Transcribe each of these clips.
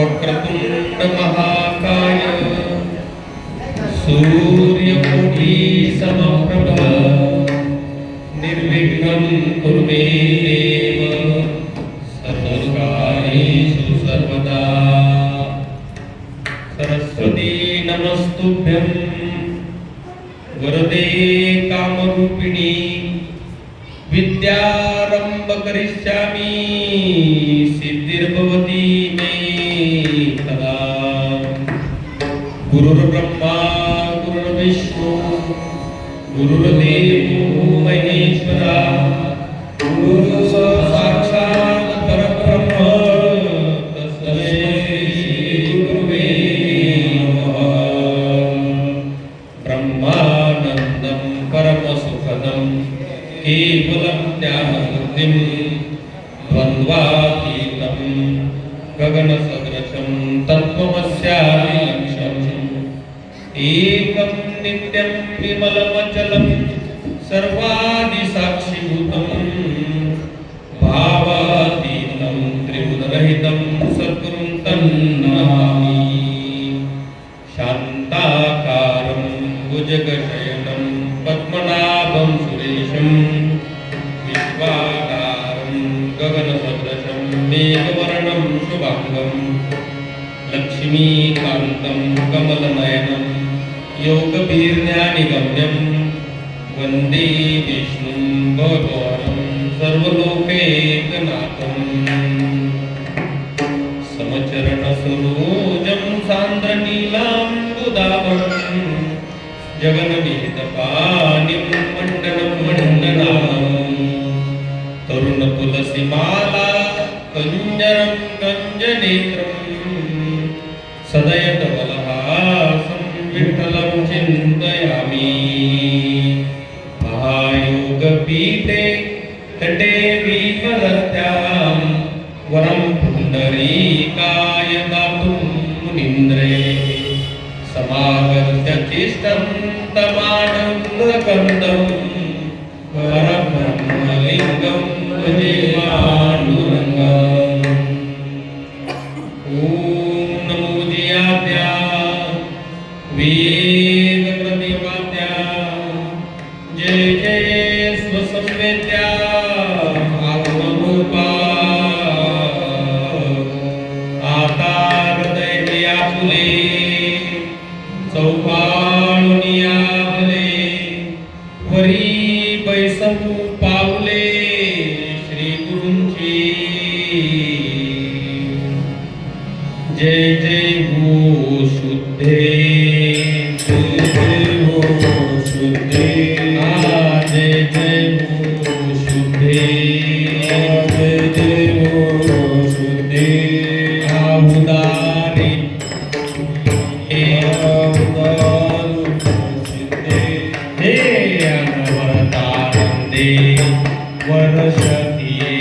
वक्रतुंड महाकाय सूर्यकोटि समप्रभा निर्विघ्नं कुरु मे देव सर्वकार्येषु सर्वदा। सरस्वती नमस्तुभ्यं वरदे कामरूपिणी विद्यारंभ करिष्यामि सिद्धिर्भवति मे तदा। गुरुर्ब्रह्मा गुरुर्विष्णु गुरुर्देवो महेश्वरा गुरु साक्षात् परब्रह्म तस्मै गुरुवे नमः। ब्रह्मानन्दं परमसुखदं केवलं ज्ञानमूर्तिं द्वन्द्वातीतं गगनसदृशं तत्त्वमस्यादिलक्ष्यम् एकं नित्यं विमलमचलं सर्वादिसाक्षिभूतं भावातीतं त्रिगुणरहितं सद्गुरुं तं नमामि। शान्ताकारं भुजगशयनं पद्मनाभं सुरेशं विश्वाकारं गगनसदृशं मेघवर्णं शुभांगं लक्ष्मीकान्तं कमलनयनं योगवीर्यानिगम्यं वन्दे विष्णुं भगवानं सर्वलोकैकनाथं। समचरणसरोजं सान्द्रनीलाम्बुदाभं जगन्मीतपाणिं मण्डनं मण्डनाम् तरुणतुलसीमाला कञ्जरं कञ्जनेत्रं सदयतवलहासं विठ्ठलं चिन्तयामि। महायोगपीठे तटे विमलत्यां वरं पुण्डरीकाय दातुं मुनीन्द्रे समागत्य चिष्टं तमानन्दकन्दं परब्रह्मलिङ्गं भजे पाण्डुरङ्गम्। ॐ नमो जियाद्या वेदप्रतिपाद्या जय जय स्वसंवेद्या आत्मरूपा आता हृदय आपुले चौपाळुनिया भले वरी बैसवू पावले श्री गुरूंची जय जय हो शुद्धे जय जय हो शुद्धे जय जय हो शुद्धे जय जय हो शुद्धे उदारी हे उदारू सिद्धे हे अनवरतानंदे वर्षतिये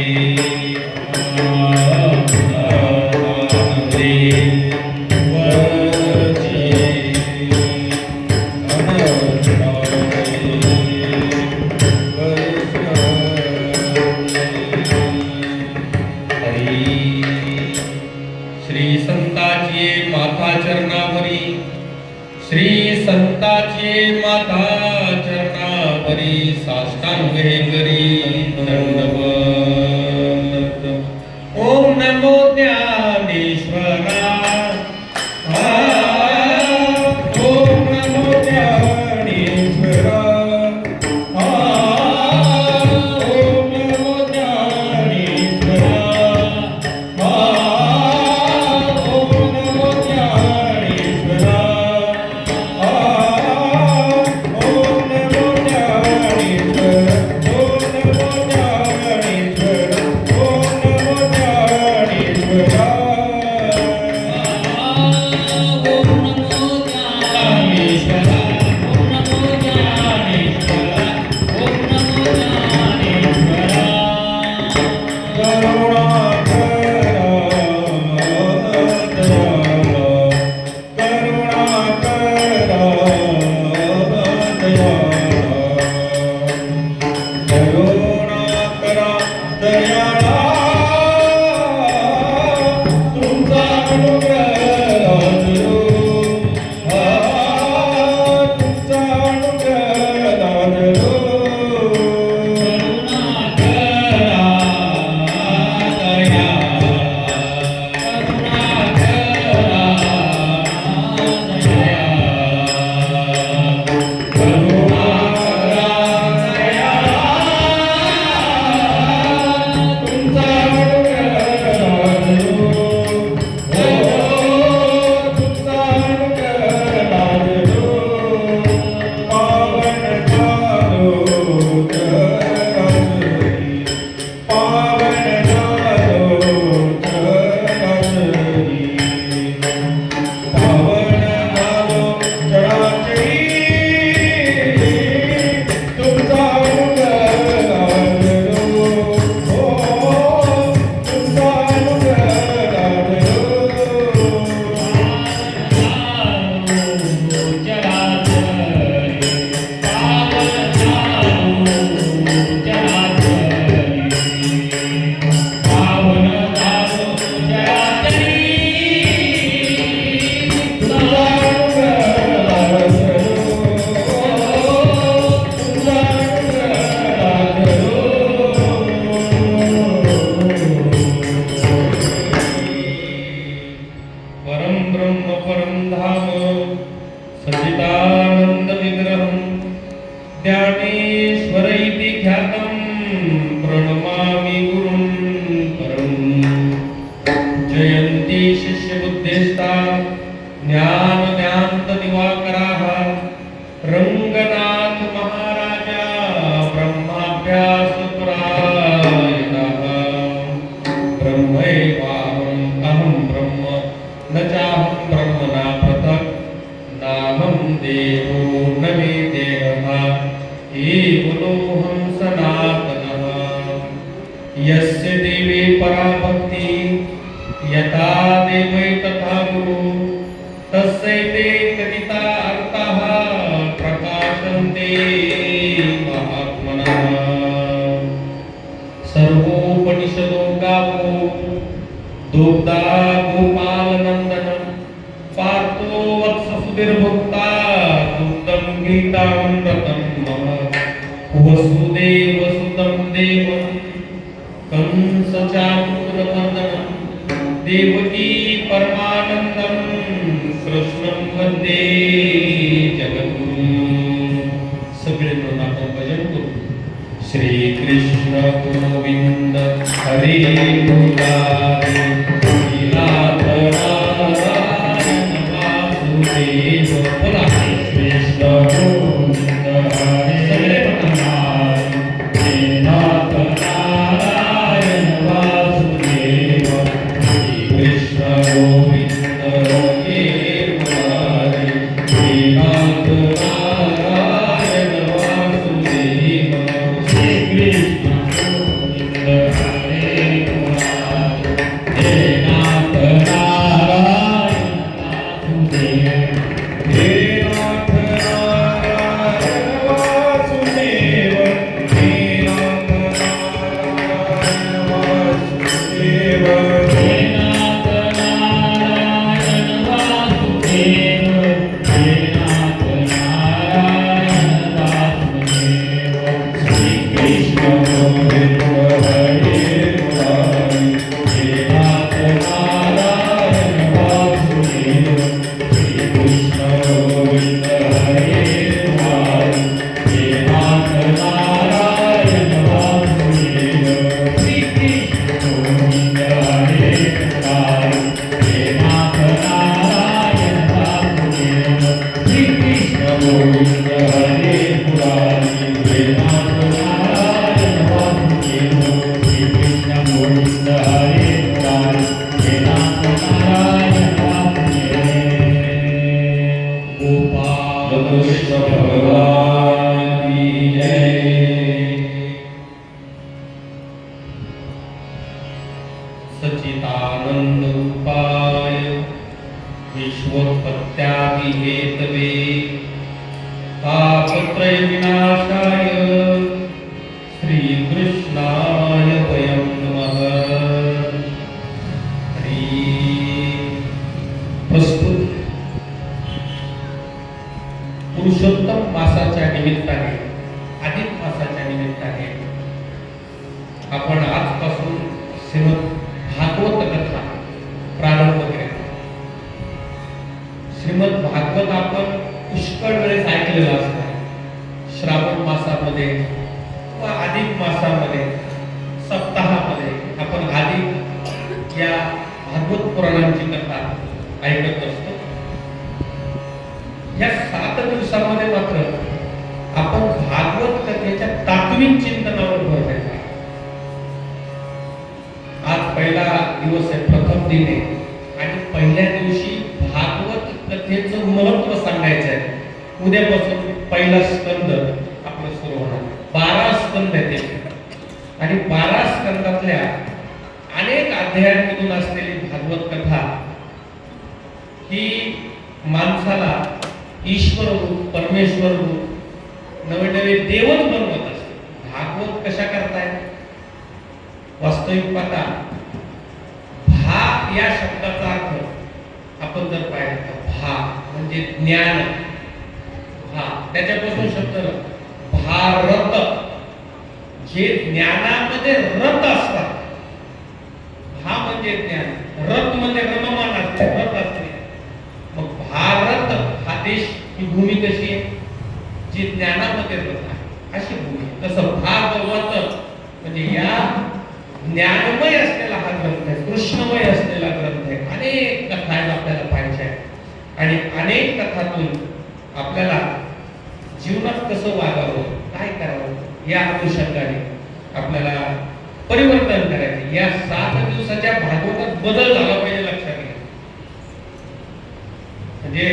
श्री संताची माता चरणावरी श्री संताची माता चरणावरी साष्टांग हे करी दंडवत। ओम नमो ज्ञानेश्वरा ओम नमो ज्ञानेश्वरा ओम नमो ज्ञानेश्वरा Thank you. यस्य देवे पराभक्ति यथा देवै तथा गुरु तस्यैते कथिता अर्थाः प्रकाशन्ते महात्मनः सर्वोपनिषदो गावो दुग्धा गोपालनन्दनं पार्थो वत्ससुधीर्भुक्ता दुग्धं गीतामृतं मम वसुदेवसुतं देवं कंसचाणूरमर्दनं देवकी परमानन्दं कृष्णं वन्दे जगद्गुरुं सगळे मिळून आपण भजन करू श्री कृष्ण गोविंद हरे मुरारी लीलाधर नारायण वासुदेव बोला कृष्ण गोविंद हरे मुरारी लीलाधर नारायण वासुदेव श्री कृष्ण गोविंद हरे मुरारी लीलाधर नारायण वासुदेव कृष्ण गोविंद हरे मुरारी हे नाथ नारायण वासुदेव हे नाथ नारायण वासुदेव हे नाथ नारायण वासुदेव हे नाथ नारायण वासुदेव हे नाथ नारायण वासुदेव श्री कृष्ण गोविंद हरे मुरारी हे नाथ नारायण वासुदेव श्री कृष्ण गोविंद हरे मुरारी हे नाथ नारायण वासुदेव श्री कृष्ण गोविंद हरे मुरारी हे नाथ नारायण वासुदेव श्री कृष्ण गोविंद हरे मुरारी हे नाथ नारायण वासुदेव श्री कृष्ण गोविंद हरे मुरारी हे नाथ नारायण वासुदेव गोपाल कृष्ण भगवान की जय सच्चिदानंद रूपाय विश्वोत्पत्त्यादि हेतवे तापत्रय विनाशाय श्री कृष्णाय वयं नमः हरी प्रस्तुत पुरुषोत्तम मासाच्या निमित्ताने अधिक मासाच्या निमित्ताने आपण आजपासून श्रीमद भागवत कथा प्रारंभ केला श्रीमद भागवत आपण पुष्कळ वेळेस ऐकलेलं असतं श्रावण मासामध्ये किंवा अधिक मासामध्ये सप्ताहामध्ये आपण अधिक या भागवत पुराणांची कथा ऐकत असतो या 7 दिवसामध्ये मात्र आपण भागवत कथेच्या तात्विक चिंतनावर भर द्यायचा आज पहिला दिवस आहे प्रथम दिन आहे आणि पहिल्या दिवशी भागवत कथेचं महत्व सांगायचं आहे उद्यापासून पहिला स्कंद आपलं सुरू होणार 12 स्कंद आहेत आणि 12 स्कंदातल्या अनेक अध्यायांमधून असलेली भागवत कथा ही माणसाला ईश्वर रूप परमेश्वर रूप नवे नवे देवच बनवत असते भागवत कशा करताय वास्तविक पाहता भा या शब्दाचा अर्थ आपण जर पाहिलं तर भा म्हणजे ज्ञान भा त्याच्यापासून शब्द भारत जे ज्ञानामध्ये रत असतात भा म्हणजे ज्ञान रत म्हणजे रममान असते रत असते मग भारत हा देश ही भूमी कशी आहे जी ज्ञानामध्ये रत आहे अशी भूमी तसं भागवत म्हणजे या ज्ञानमय असलेला हा ग्रंथ आहे कृष्णमय असलेला ग्रंथ आहे अनेक कथा आहेत आपल्याला पाहिजे आणि अनेक कथातून आपल्याला जीवनात कसं वागावं काय करावं या अनुषंगाने आपल्याला परिवर्तन करायचे या 7 दिवसाच्या भागवतात बदल झाला पाहिजे लक्षात घ्या म्हणजे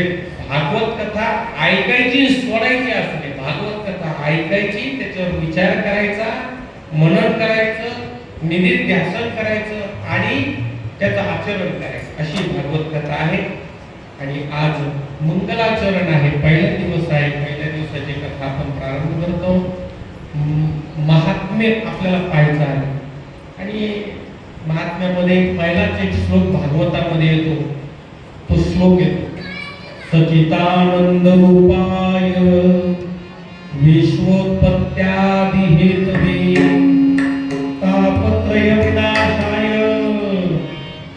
भागवत कथा ऐकायची सोडायची असते भागवत कथा ऐकायची त्याच्यावर विचार करायचा मनन करायचं निधीत ध्यासन करायचं आणि त्याचं आचरण करायचं, अशी भागवत कथा आहे. आणि आज मंगलाचरण आहे, पहिला दिवस आहे. पहिल्या दिवसाची कथा आपण प्रारंभ करतो. महात्म्य आपल्याला पाहायचं आहे आणि महात्म्यामध्ये पहिलाच एक श्लोक भागवतामध्ये येतो. तो श्लोक येतो, सचितानंद रूपाय विश्वोत्पत्त्यादि हेतवे तापत्रय विनाशाय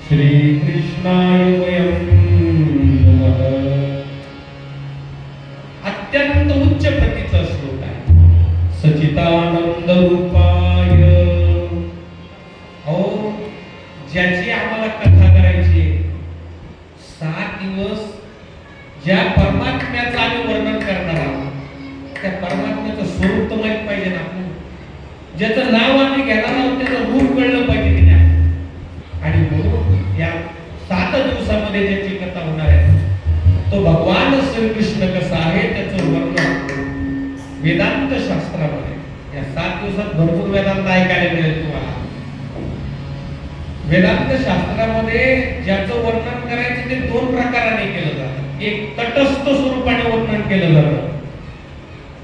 श्री कृष्णाय वयं नमः. अत्यंत उच्च प्रतीचा श्लोक आहे. सचितानंद रूपाय, अहो ज्याची आम्हाला कथा करायची, 7 दिवस ज्या परमात्म्याचं आम्ही वर्णन करणार आहोत, त्या परमात्म्याचं स्वरूप तर माहित पाहिजे ना आपल्याला. ज्याचं नाव आम्ही घेणार आहोत त्याचं रूप कळलं पाहिजे की नाही. आणि म्हणून या 7 दिवसामध्ये ज्याची कथा होणार आहे तो भगवान श्रीकृष्ण कसा आहे त्याचं वर्णन वेदांत शास्त्रामध्ये या 7 दिवसात भरपूर वेदांत ऐकायला मिळेल तुम्हाला. वेदांत शास्त्रामध्ये ज्याचं वर्णन करायचं ते 2 प्रकाराने केलं जातं. एक तटस्थ स्वरूपाने वर्णन केलं जातं,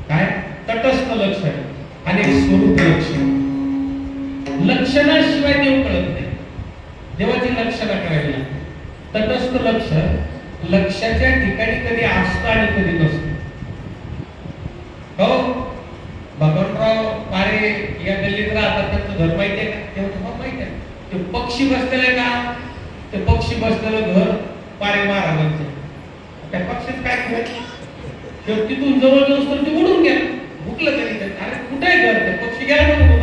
काय तटस्थ लक्षण, आणि स्वरूप लक्षण. लक्षणाशिवाय देव कळत नाही, देवाची लक्षणं करायला लागते. तटस्थ लक्षण, लक्षाच्या ठिकाणी कधी असतं आणि कधी नसतं. हो, भगवानराव पारे या गल्लीत राहतात, त्यांचं घर माहिती आहे का? तेव्हा तुम्हाला माहिती आहे ते पक्षी बसलेले का, ते पक्षी बसलेलं घर पारे महाराजांचं. त्या पक्षीच काय केलं, तिथून जवळ जवळ तर ते उडून गेलं. भुकलं तरी अरे कुठे आहे घर, ते पक्षी गेला नको.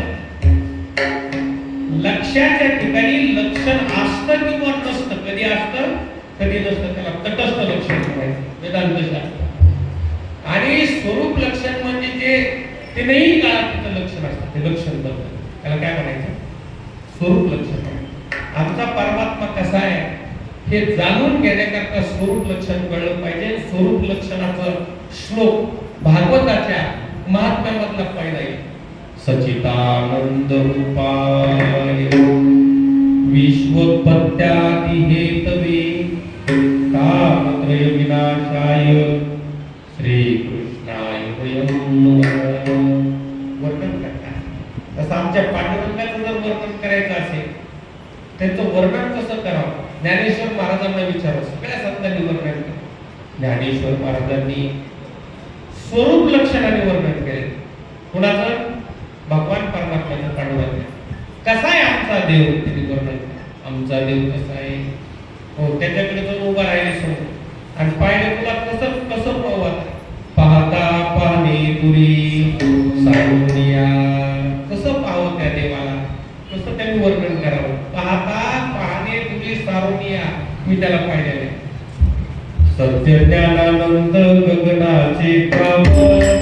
लक्षाच्या ठिकाणी लक्षण असतं किंवा नसतं, कधी असतं कधी नसतं, त्याला तटस्थ लक्षण करायचं वेदांत शास्त्र. आणि स्वरूप लक्षण म्हणजे जे ते नाही काळात तिथं लक्षण असतं, ते लक्षण बदल, त्याला काय म्हणायचं, स्वरूप लक्षण. आमचा परमात्मा कसा आहे हे जाणून घेण्याकरता स्वरूप लक्षण कळलं पाहिजे. स्वरूप लक्षणाचं श्लोक भागवताच्या महात्म्यामधला पहिला आहे. सचितानंद रूपाय विश्वोत्पत्त्यादि हेतवे तापत्रय विनाशाय श्री कृष्णाय वयं नमः. वर्णन करतात तसं आमच्या पांडुरंगाचं जर वर्णन करायचं असेल त्याचं वर्णन कसं करावं, ज्ञानेश्वर महाराजांना विचारावं. सगळ्या संतांनी वर्णन केलं. ज्ञानेश्वर महाराजांनी स्वरूप लक्षणाने वर्णन केले. कुणाचं, भगवान परमात्म्याचं, पांडुरंग कसा आहे आमचा देव, त्यांनी वर्णन केलं. आमचा देव कसा आहे, हो त्याच्याकडे जर उभा राहिले समोर आणि पाहिले तुला कसं कसं पाहता पाहणे तुरी सारुनिया, कसं पाहावं त्या देवाला, कसं त्यांनी वर्णन करावं. पाहता पाहणे तुरी सारुनिया, मी त्याला पाहिलेले. सत्य ज्ञानानंद गगनाचे प्रवाह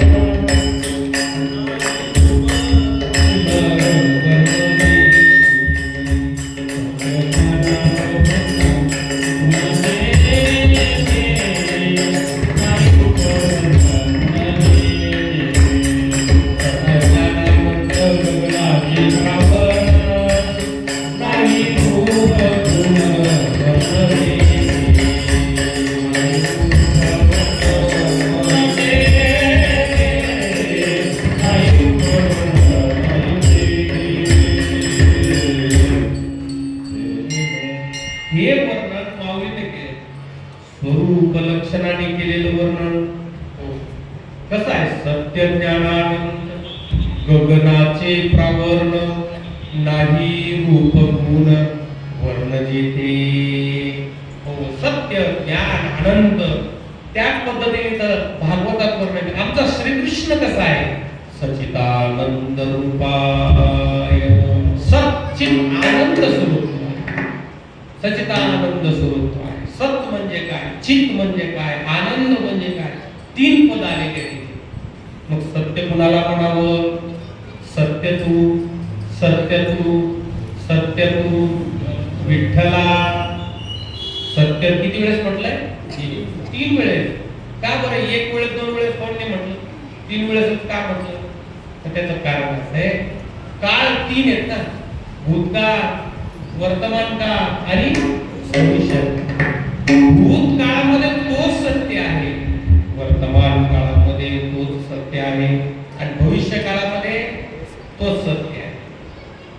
स्वरूप लक्षणाने केलेलं वर्णन कसं आहे. सत्य ज्ञानानंद गगनाचे प्रावरण नाही रूप गुण वर्ण जेते. हो, सत्य ज्ञान अनंत त्याच पद्धतीने तर भागवतात वर्णन. आमचा श्रीकृष्ण कसा आहे, सचितानंद रूपाय सच्चित आनंद स्वरूप, सचितानंद स्वरूप. सत म्हणजे काय, चित म्हणजे काय, आनंद म्हणजे काय, 3 पद आलेले तिथे. मग सत्य कुणाला म्हणावं, सत्य तू, सत्य तू, सत्य तू विठ्ठला. सत्य किती वेळेस म्हटलंय, 3 वेळेस. का बरं 1 वेळेस 2 वेळेस कोण नाही म्हटलं, 3 वेळेस का म्हटलं, तर त्याचं कारण असं आहे काळ 3 आहेत ना. भूतकाळ, वर्तमान काळ आणि भविष्य. भूतकाळामध्ये तोच सत्य आहे, वर्तमान काळामध्ये तोच सत्य आहे आणि भविष्य काळामध्ये तोच सत्य आहे.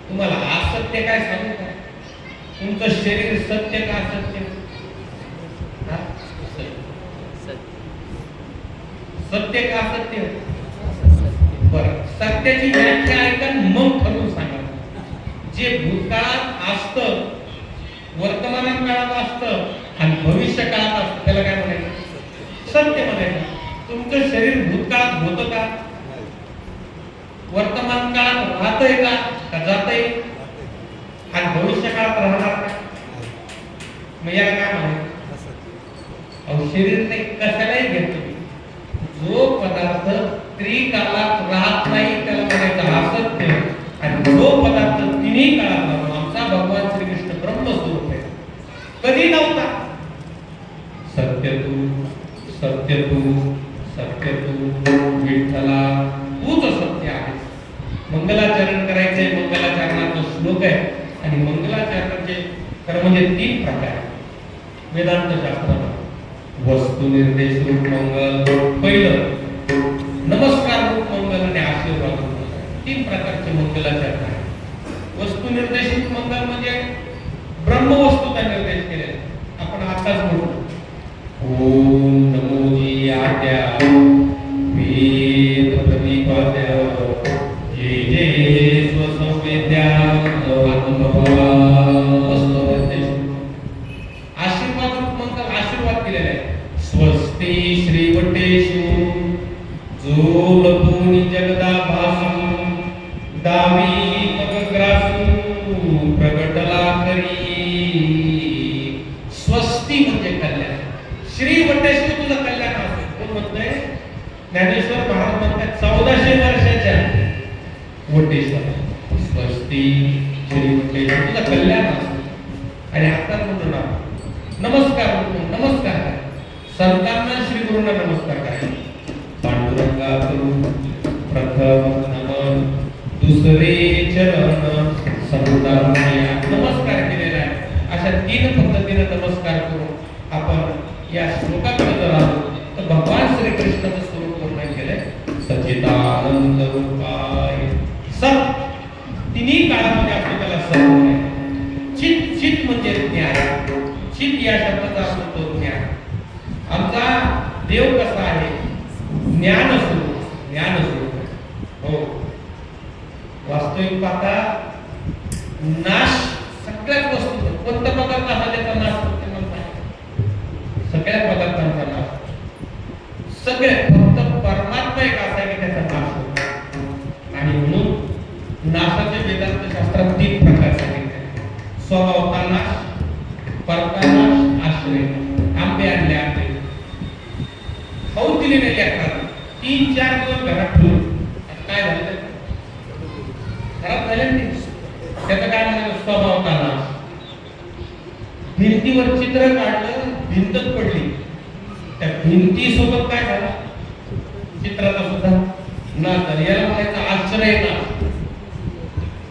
तुम्हाला असत्य काय सांगू का? तुमचं शरीर सत्य का असत्य? सत्य का असत्य? बरं, सत्याची व्याख्या ऐका मग ठरवून सांगा. जे भूतकाळात असतं, वर्तमान काळात असतं आणि भविष्य काळात असतं त्याला काय म्हणायचं? सत्य म्हणायचं. तुमचं शरीर भूतकाळात होतं का? वर्तमान काळात राहतंय का जातंय? आणि भविष्य काळात राहणार का? मग याला काय म्हणायचं? शरीर नाही कशालाही घेतो. जो पदार्थ त्रिकालात राहत नाही त्याला म्हणायचं असत्य, आणि जो पदार्थ तिन्ही काळात राहतो, आमचा भगवान श्रीकृष्ण ब्रह्मस्वरूप आहे, कधी नव्हता. सत्य तू, सत्य तू, सत्य तू, विठ्ठला तूच सत्य आहे. मंगलाचरण करायचंय, मंगलाचरणाचा श्लोक आहे आणि मंगलाचरणाचे खरं म्हणजे 3 प्रकार वेदांत शास्त्रात. वस्तु निर्देश रूप मंगल, पहिलं नमस्कार रूप मंगल आणि आशीर्वाद रूप मंगल. 3 प्रकारचे मंगलाचरण आहे. वस्तु निर्देशित मंगल म्हणजे ब्रह्मवस्तूचा निर्देश केलेला. आपण आताच म्हणतो ओम नमो जी आद्या वेद प्रतिपाद्य जय जय स्वसंवेद्या अनुभवा. वस्तु निर्देश. आशीर्वाद रूप मंगल आशीर्वाद केलेला आहे. स्वस्ति श्रीवटेषु जो लपूनि जगदाभासु दावी पगग्रासु प्रगटला करी. स्वस्ति म्हणजे कल्याण. श्रीवटेषु तुझं कल्याण असेल. कोण म्हणतंय? ज्ञानेश्वर महाराज म्हणतात 1400 वर्षाच्या वटेश्वर. स्वस्ति श्रीवटेषु तुझं कल्याण असेल. आणि आता म्हणतो ना नमस्कार म्हणतो. नमस्कार काय? संतांना श्री गुरूंना नमस्कार काय? पांडुरंगा करू प्रथम नमन, दुसरे चरण संतांना नमस्कार केलेला आहे. अशा 3 पद्धतीने नमस्कार करून आपण या श्लोकाकडे जर आलो तर भगवान श्रीकृष्णाचं स्वरूप वर्णन केलंय. सच्चिदानंद रूपाय सत. तिन्ही काळामध्ये आपण त्याला सत आहे. चित, चित म्हणजे ज्ञान. चित या शब्दाचा अर्थ होतो ज्ञान. आमचा देव कसा आहे? ज्ञान स्वरूप. ज्ञान स्वरूप हो. वास्तविक पाहता नाश सगळ्याच वस्तू, कोणता पदार्थ हा त्याचा नाश होतो सगळ्या पदार्थांचा नाश. सगळे फक्त परमात्मा एक असा आहे की त्याचा नाश होतो. आणि म्हणून नाशाचे वेदांत शास्त्रात 3 प्रकार सांगितले. स्वभावता नाश, परकानाश, आश्रय. आंबे आणले, आंबे खाऊ दिले नाही लेकरांना. 3-4 दिवस घरात ठेवून काय झालं? खराब झाले नाही. त्याचं काय म्हणायचं? स्वभावता नाश. भिंतीवर चित्र काढलं, भिंतच पडली. त्या भिंतीसोबत काय झालं? चित्राचा सुद्धा नाश झाला. याला म्हणायचं आश्रय नाश.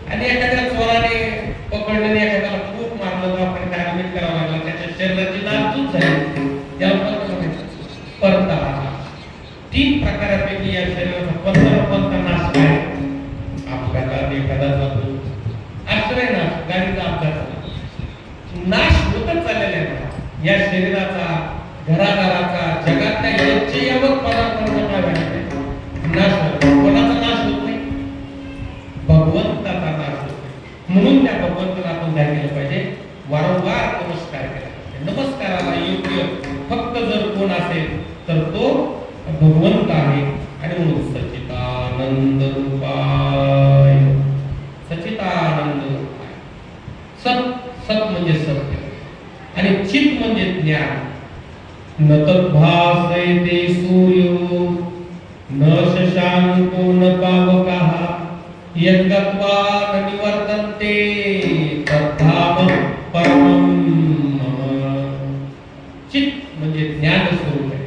आणि एखाद्या चोराने पकडलं, एखाद्याला खूप मारलं तर आपण काय मीठ करावं लागलं, त्याच्या शरीराची नासधूस झाली. याला परता. 3 प्रकारापैकी या शरीराचा परता नाश काय? अपघातात एखादा जातो, आश्रय नाश, गाडीचा अपघात झाला. नाश होतच चाललेला आहे या शरीराचा, घरादाराचा, जगातल्या यज्ञयावत पदार्थांचा काय व्हायचा? नाश होतो. कोणाचा नाश होत नाही? भगवंताचा नाश होतो. म्हणून त्या भगवंताला आपण काय केलं पाहिजे? वारंवार नमस्कार केला पाहिजे. नमस्काराला योग्य फक्त जर कोण असेल तर तो भगवंत आहे. आणि म्हणून सच्चिदानंद रूपाय. सच्चिदानंद रूपाय. सत, सत म्हणजे सत्य आणि चित म्हणजे ज्ञान. न तद्भासयते सूर्यो न शशांको न पावकः यद्गत्वा न निवर्तन्ते तद्धाम परमं मम. चित म्हणजे ज्ञान स्वरूप आहे.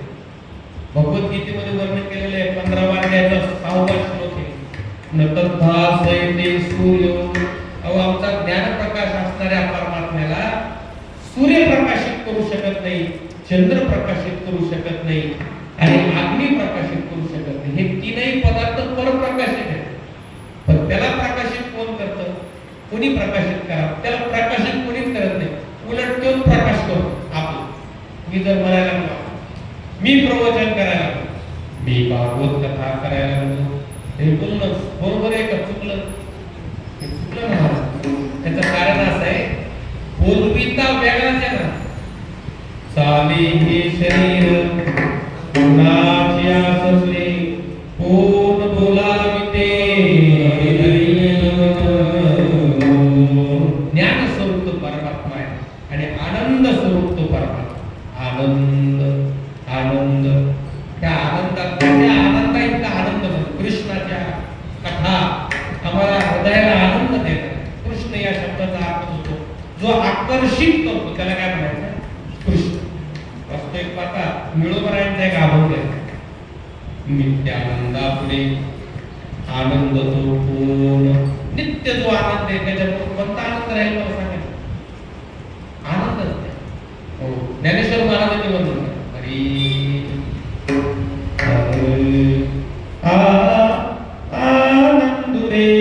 भगवद्गीतेमध्ये वर्णन केलेले आहे. 15व्या अध्यायाचा 6वा श्लोक आहे. न तद्भासयते सूर्यो अहो आमचा ज्ञानप्रकाश असणाऱ्या परमात्म्याला सूर्य प्रकाशित करू शकत नाही, चंद्र प्रकाशित करू शकत नाही आणि अग्नी प्रकाशित करू शकत नाही. हे तीनही पदार्थ परप्रकाशित आहेत. पण त्याला प्रकाशित कोण करतं? कोणी प्रकाशित करा? त्याला प्रकाशित कोणीच करत नाही. उलट तोच प्रकाश करतो आपला. मी जर म्हणायला लागलो, मी प्रवचन करायला लागलो, मी भागवत कथा करायला लागलो, हे बोलणं बरोबर आहे का चुकलं? हे चुकलं ना. त्याचं कारण असं आहे, बोलविता वेगळाच आहे ना. चाले हे शरीर कोणाची आसले, कोण बोलाविते ज्ञान स्वरूप परमात्मा आहे आणि आनंद स्वरूप तो परमात्मा. आनंद आनंद त्या आनंदात त्या आनंदा इतका आनंद म्हणतो. कृष्णाच्या कथा आम्हाला हृदयाला आनंद देतात. कृष्ण या शब्दाचा अर्थ होतो जो आकर्षित करतो, त्याला काय म्हणायचं? कृष्ण. वास्तविक पाहता मिळोबरांचा एक अभंग आहे, नित्यानंदापुढे आनंद तो पूर्ण. नित्य जो आनंद आहे त्याच्यामुळे कोणता आनंद राहील मला सांगायचं? आनंदच नाही. हो, ज्ञानेश्वर महाराजांनी म्हणलं हरी आनंद रे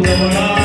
Ramana